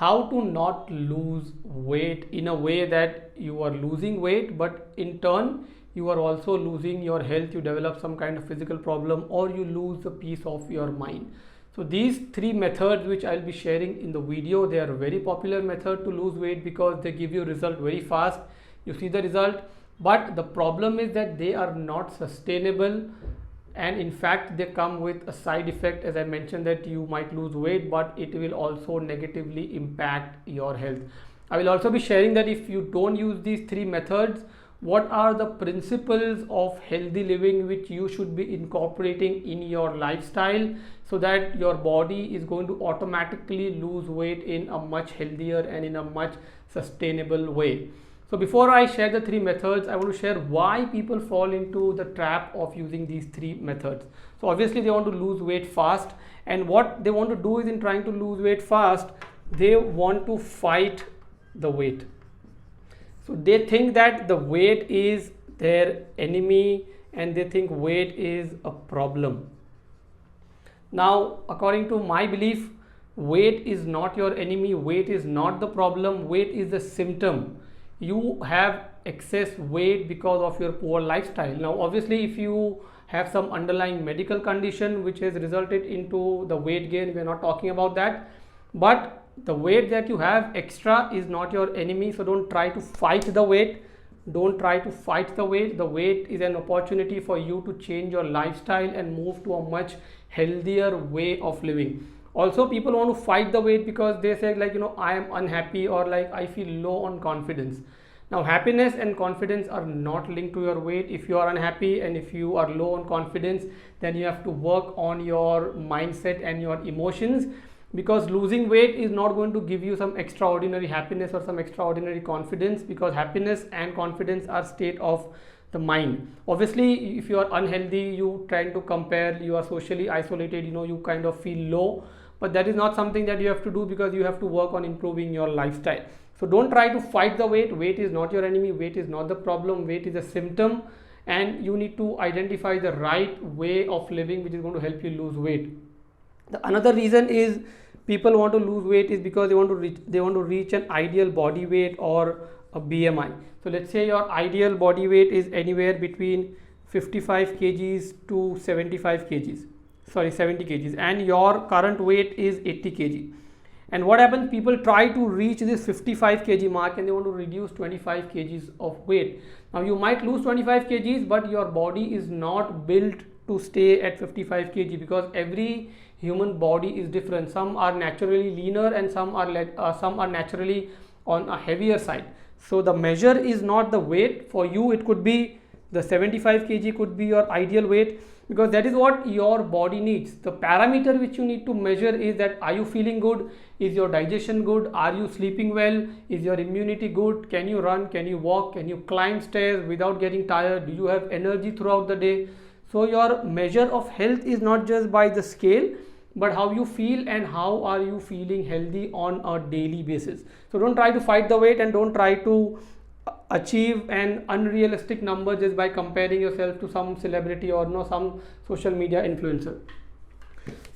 how to not lose weight in a way that you are losing weight, but in turn you are also losing your health, you develop some kind of physical problem, or you lose a piece of your mind. So these three methods which I'll be sharing in the video, they are a very popular method to lose weight because they give you result very fast. You see the result, but the problem is that they are not sustainable, and in fact they come with a side effect. As I mentioned, that you might lose weight, but it will also negatively impact your health. I will also be sharing that if you don't use these three methods, what are the principles of healthy living which you should be incorporating in your lifestyle, so that your body is going to automatically lose weight in a much healthier and in a much sustainable way. So before I share the three methods, I want to share why people fall into the trap of using these three methods. So obviously they want to lose weight fast, and what they want to do is, in trying to lose weight fast, they want to fight the weight. So they think that the weight is their enemy, and they think weight is a problem. Now, according to my belief, weight is not your enemy, weight is not the problem, weight is the symptom. You have excess weight because of your poor lifestyle. Now obviously if you have some underlying medical condition which has resulted into the weight gain, we are not talking about that, but the weight that you have extra is not your enemy. So don't try to fight the weight, don't try to fight the weight. The weight is an opportunity for you to change your lifestyle and move to a much healthier way of living. Also, people want to fight the weight because they say, like, I am unhappy, or like I feel low on confidence. Now happiness and confidence are not linked to your weight. If you are unhappy and if you are low on confidence, then you have to work on your mindset and your emotions, because losing weight is not going to give you some extraordinary happiness or some extraordinary confidence, because happiness and confidence are state of the mind. Obviously if you are unhealthy, you trying to compare, you are socially isolated, you kind of feel low, but that is not something that you have to do, because you have to work on improving your lifestyle. So don't try to fight the weight. Weight is not your enemy, weight is not the problem, weight is a symptom, and you need to identify the right way of living which is going to help you lose weight. The another reason is people want to lose weight is because they want to reach an ideal body weight or a BMI. So let's say your ideal body weight is anywhere between 55 kgs to 75 kgs, 70 kgs, and your current weight is 80 kg. And what happens, people try to reach this 55 kg mark and they want to reduce 25 kgs of weight. Now you might lose 25 kgs, but your body is not built to stay at 55 kg, because every human body is different. Some are naturally leaner and some are naturally on a heavier side. So the measure is not the weight. For you it could be the 75 kg could be your ideal weight, because that is what your body needs. The parameter which you need to measure is that, are you feeling good? Is your digestion good? Are you sleeping well? Is your immunity good? Can you run? Can you walk? Can you climb stairs without getting tired? Do you have energy throughout the day? So your measure of health is not just by the scale, but how you feel and how are you feeling healthy on a daily basis. So don't try to fight the weight, and don't try to achieve an unrealistic number just by comparing yourself to some celebrity or some social media influencer.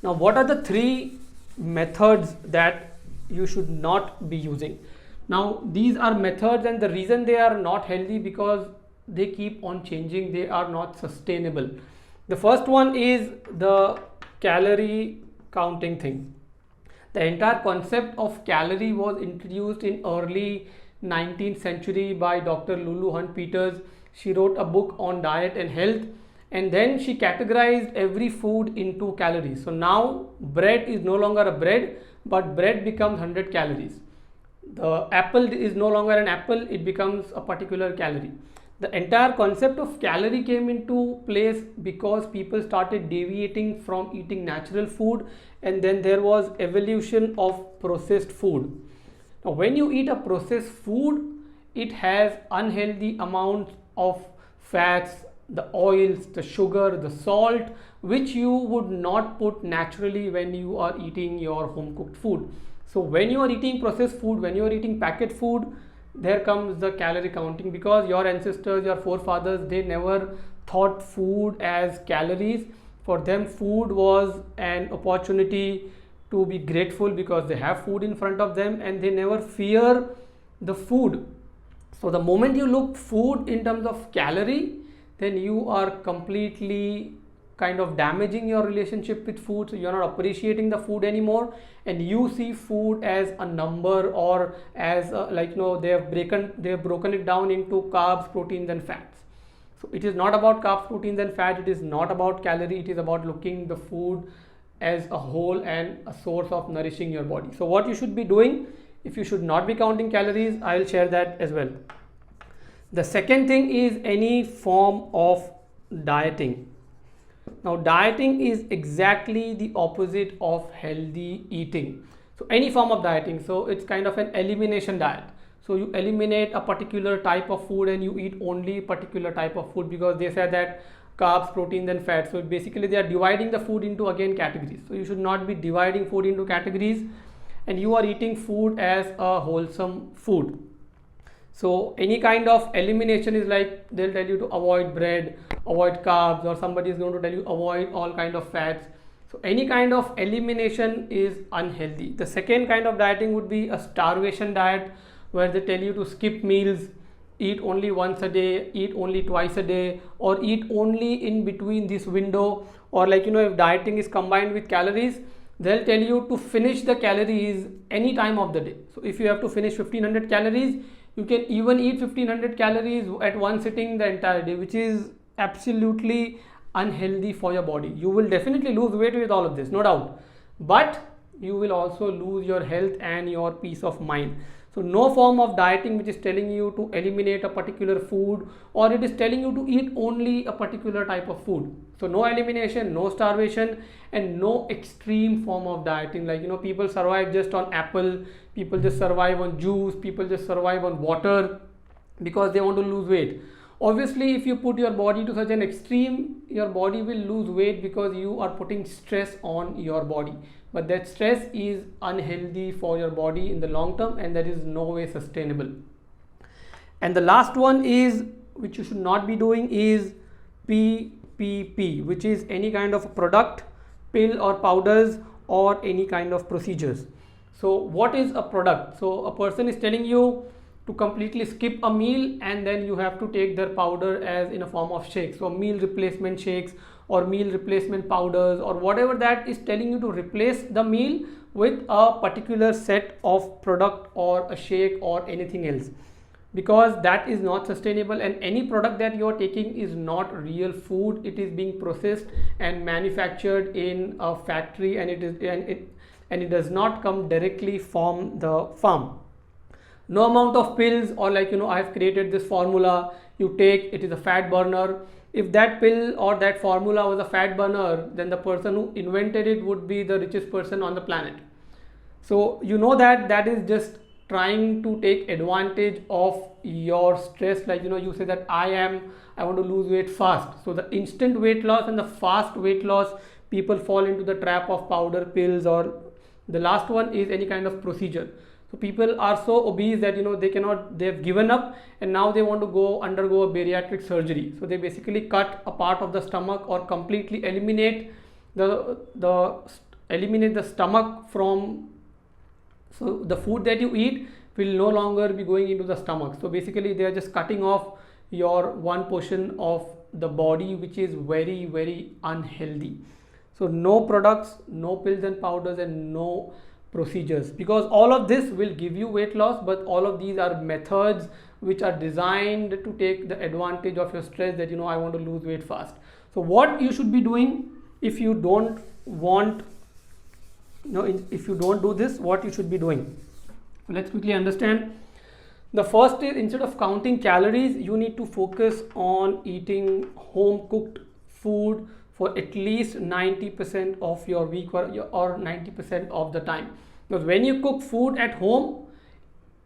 Now what are the three methods that you should not be using? Now these are methods, and the reason they are not healthy, because they keep on changing, they are not sustainable. The first one is the calorie counting thing. The entire concept of calorie was introduced in early 19th century by Dr. Lulu Hunt Peters. She wrote a book on diet and health, and then she categorized every food into calories. So now bread is no longer a bread, but bread becomes 100 calories. The apple is no longer an apple, it becomes a particular calorie. The entire concept of calorie came into place because people started deviating from eating natural food, and then there was evolution of processed food. Now when you eat a processed food, it has unhealthy amounts of fats, the oils, the sugar, the salt, which you would not put naturally when you are eating your home cooked food. So when you are eating processed food, when you are eating packet food, there comes the calorie counting, because your ancestors, your forefathers, they never thought food as calories. For them, food was an opportunity to be grateful because they have food in front of them, and they never fear the food. So the moment you look food in terms of calorie, then you are completely kind of damaging your relationship with food. So you're not appreciating the food anymore, and you see food as a number, or as they have broken it down into carbs, proteins and fats. So it is not about carbs, proteins and fat. It is not about calorie. It is about looking the food as a whole and a source of nourishing your body. So what you should be doing, if you should not be counting calories, I'll share that as well. The second thing is any form of dieting. Now dieting is exactly the opposite of healthy eating. So any form of dieting, so it's kind of an elimination diet. So you eliminate a particular type of food and you eat only particular type of food, because they say that carbs, proteins and fats. So basically they are dividing the food into again categories. So you should not be dividing food into categories, and you are eating food as a wholesome food. So any kind of elimination is like they'll tell you to avoid bread, avoid carbs, or somebody is going to tell you avoid all kind of fats. So any kind of elimination is unhealthy. The second kind of dieting would be a starvation diet, where they tell you to skip meals, eat only once a day, eat only twice a day, or eat only in between this window. Or if dieting is combined with calories, they'll tell you to finish the calories any time of the day. So if you have to finish 1500 calories, you can even eat 1500 calories at one sitting the entire day, which is absolutely unhealthy for your body. You will definitely lose weight with all of this, no doubt, but you will also lose your health and your peace of mind. So no form of dieting which is telling you to eliminate a particular food, or it is telling you to eat only a particular type of food. So no elimination, no starvation, and no extreme form of dieting. People survive just on apple, people just survive on juice, people just survive on water because they want to lose weight. Obviously, if you put your body to such an extreme, your body will lose weight because you are putting stress on your body. But that stress is unhealthy for your body in the long term, and that is no way sustainable. And the last one is, which you should not be doing, is PPP, which is any kind of product, pill or powders, or any kind of procedures. So what is a product? So a person is telling you to completely skip a meal, and then you have to take their powder as in a form of shakes. So meal replacement shakes or meal replacement powders, or whatever that is telling you to replace the meal with a particular set of product or a shake or anything else, because that is not sustainable. And any product that you are taking is not real food. It is being processed and manufactured in a factory, and it does not come directly from the farm. No amount of pills, or I have created this formula, you take it, is a fat burner. If that pill or that formula was a fat burner, then the person who invented it would be the richest person on the planet. So that is just trying to take advantage of your stress. You say that I want to lose weight fast. So the instant weight loss and the fast weight loss, people fall into the trap of powder, pills, or the last one is any kind of procedure. So people are so obese that they've given up, and now they want to undergo a bariatric surgery. So they basically cut a part of the stomach, or completely eliminate the stomach from. So the food that you eat will no longer be going into the stomach. So basically they are just cutting off your one portion of the body, which is very, very unhealthy. So no products, no pills and powders, and no procedures, because all of this will give you weight loss, but all of these are methods which are designed to take the advantage of your stress, that I want to lose weight fast. So what you should be doing if you don't do this, what you should be doing? Let's quickly understand. The first is, instead of counting calories, you need to focus on eating home cooked food for at least 90% of your week, or 90% of the time. Because when you cook food at home,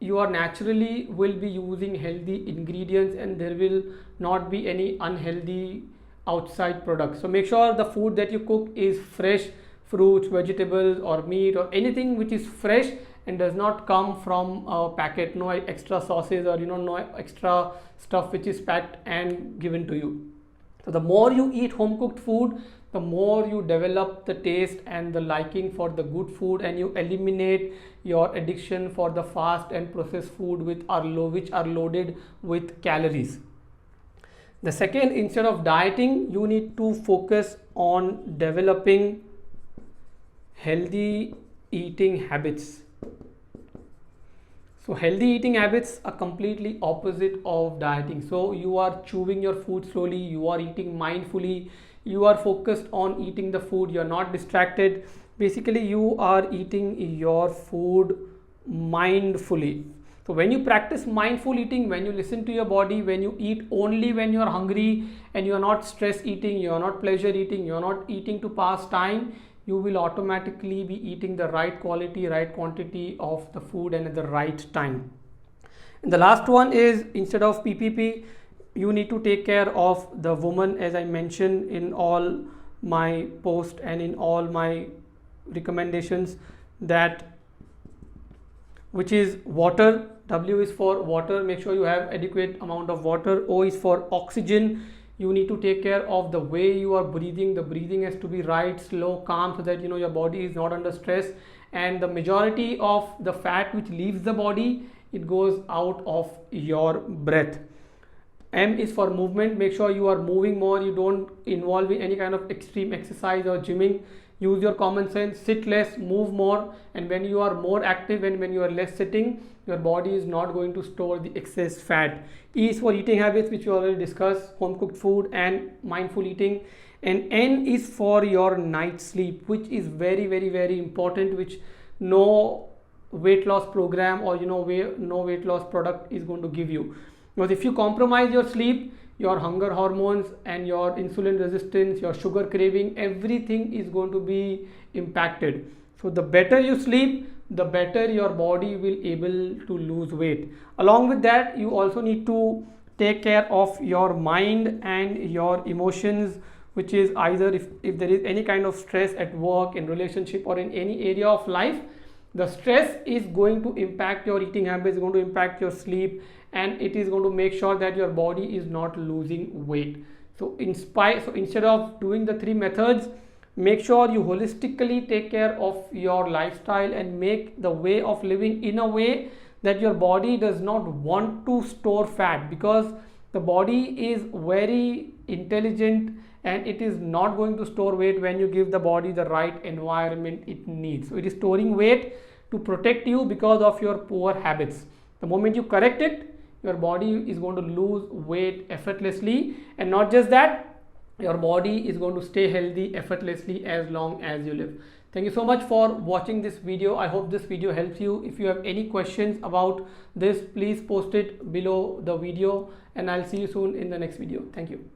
you are naturally will be using healthy ingredients, and there will not be any unhealthy outside products. So make sure the food that you cook is fresh, fruits, vegetables, or meat, or anything which is fresh and does not come from a packet. No extra sauces, or no extra stuff which is packed and given to you. So the more you eat home cooked food, the more you develop the taste and the liking for the good food, and you eliminate your addiction for the fast and processed food which are loaded with calories. The second, instead of dieting, you need to focus on developing healthy eating habits. So healthy eating habits are completely opposite of dieting. So you are chewing your food slowly, you are eating mindfully, you are focused on eating the food, you are not distracted. Basically, you are eating your food mindfully. So when you practice mindful eating, when you listen to your body, when you eat only when you are hungry and you are not stress eating, you are not pleasure eating, you are not eating to pass time, you will automatically be eating the right quality, right quantity of the food and at the right time. And the last one is, instead of PPP, you need to take care of the woman, as I mentioned in all my posts and in all my recommendations, that which is water. W is for water, make sure you have adequate amount of water. O is for oxygen. You need to take care of the way you are breathing. The breathing has to be right, slow, calm, so that your body is not under stress, and the majority of the fat which leaves the body, it goes out of your breath. M is for movement. Make sure you are moving more, you don't involve in any kind of extreme exercise or gymming. Use your common sense, sit less, move more, and when you are more active and when you are less sitting, your body is not going to store the excess fat. E is for eating habits, which we already discussed, home cooked food and mindful eating. And N is for your night sleep, which is very, very, very important, which no weight loss program or no weight loss product is going to give you. Because if you compromise your sleep, your hunger hormones and your insulin resistance, your sugar craving, everything is going to be impacted. So the better you sleep, the better your body will able to lose weight. Along with that, you also need to take care of your mind and your emotions, which is either if there is any kind of stress at work, in relationship, or in any area of life, the stress is going to impact your eating habits, going to impact your sleep, and it is going to make sure that your body is not losing weight. So instead of doing the three methods, make sure you holistically take care of your lifestyle and make the way of living in a way that your body does not want to store fat, because the body is very intelligent and it is not going to store weight when you give the body the right environment it needs. So it is storing weight to protect you because of your poor habits. The moment you correct it, your body is going to lose weight effortlessly, and not just that, your body is going to stay healthy effortlessly as long as you live. Thank you so much for watching this video. I hope this video helps you. If you have any questions about this, please post it below the video, and I'll see you soon in the next video. Thank you.